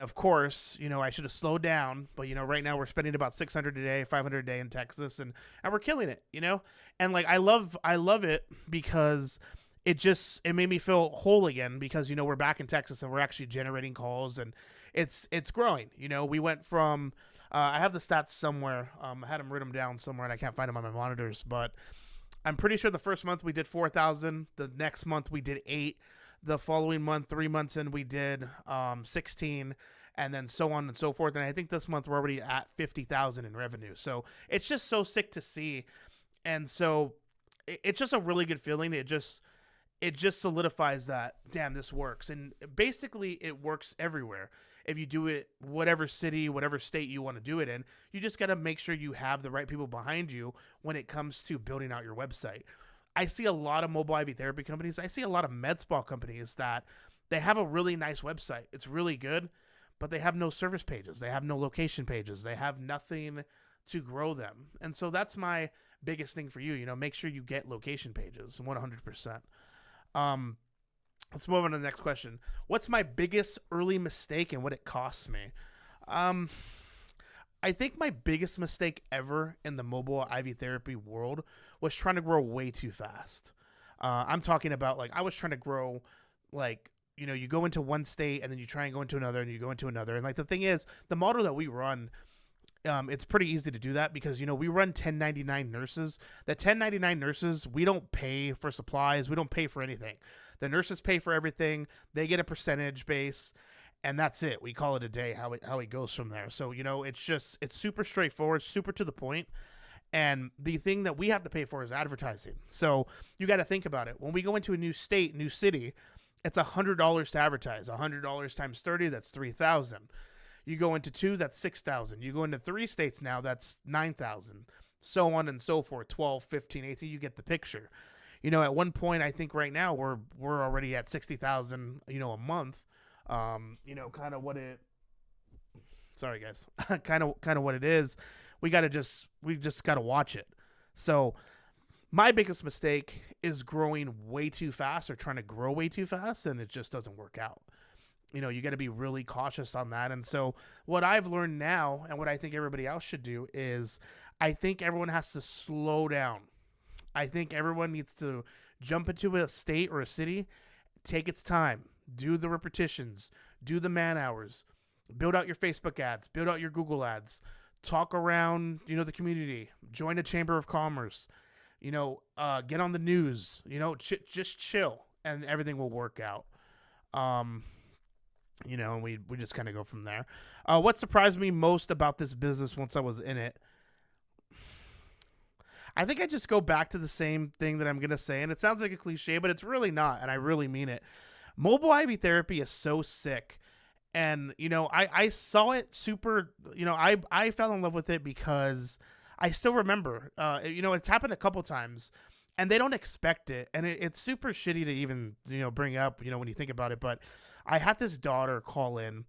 of course, I should have slowed down, but right now we're spending about 600 a day, 500 a day in Texas, and we're killing it. And like I love it because it made me feel whole again because we're back in Texas and we're actually generating calls and it's growing. We went from I have the stats somewhere. I had them written down somewhere and I can't find them on my monitors, but I'm pretty sure the first month we did 4,000. The next month we did 8. The following month, 3 months in, we did 16, and then so on and so forth. And I think this month we're already at 50,000 in revenue. So it's just so sick to see, and so it's just a really good feeling. It just solidifies that damn, this works, and basically it works everywhere. If you do it, whatever city, whatever state you want to do it in, you just got to make sure you have the right people behind you when it comes to building out your website. I see a lot of mobile IV therapy companies. I see a lot of med spa companies that they have a really nice website. It's really good, but they have no service pages. They have no location pages. They have nothing to grow them. And so that's my biggest thing for you. Make sure you get location pages 100%. Um, let's move on to the next question. What's my biggest early mistake and what it costs me? Um, I think my biggest mistake ever in the mobile IV therapy world was trying to grow way too fast. I'm talking about like I was trying to grow like you go into one state and then you try and go into another and you go into another. And like the thing is, the model that we run, it's pretty easy to do that because we run 1099 nurses. The 1099 nurses, we don't pay for supplies, we don't pay for anything. The nurses pay for everything. They get a percentage base, and that's it. We call it a day. How it goes from there. So it's super straightforward, super to the point. And the thing that we have to pay for is advertising. So you got to think about it. When we go into a new state, new city, it's $100 to advertise. $100 times 30, that's 3,000. You go into 2, that's 6,000. You go into 3 states now, that's 9,000. So on and so forth. 12, 15, 18. You get the picture. At one point, I think right now we're already at 60,000. A month. Kind of what it. Sorry, guys. kind of what it is. We just gotta watch it. So my biggest mistake is growing way too fast or trying to grow way too fast, and it just doesn't work out. You got to be really cautious on that. And so what I've learned now and what I think everybody else should do is I think everyone has to slow down. I think everyone needs to jump into a state or a city, take its time, do the repetitions, do the man hours, build out your Facebook ads, build out your Google ads, talk around, the community, join a chamber of commerce, get on the news, just chill and everything will work out. And we just kind of go from there. What surprised me most about this business once I was in it, I think I just go back to the same thing that I'm going to say, and it sounds like a cliche, but it's really not, and I really mean it. Mobile IV therapy is so sick. And, I saw it super, I fell in love with it because I still remember, it's happened a couple times and they don't expect it. And it's super shitty to even, bring up, when you think about it. But I had this daughter call in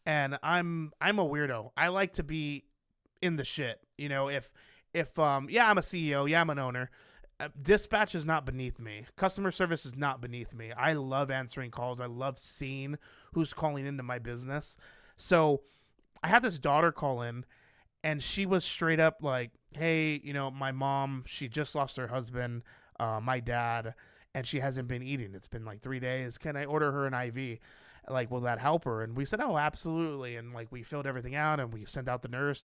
and I'm a weirdo. I like to be in the shit, yeah, I'm a CEO. Yeah, I'm an owner. Dispatch is not beneath me. Customer service is not beneath me. I love answering calls. I love seeing who's calling into my business. So I had this daughter call in and she was straight up like, hey, my mom, she just lost her husband, my dad, and she hasn't been eating. It's been like 3 days. Can I order her an IV? Like, will that help her? And we said, oh, absolutely. And like, we filled everything out and we sent out the nurse.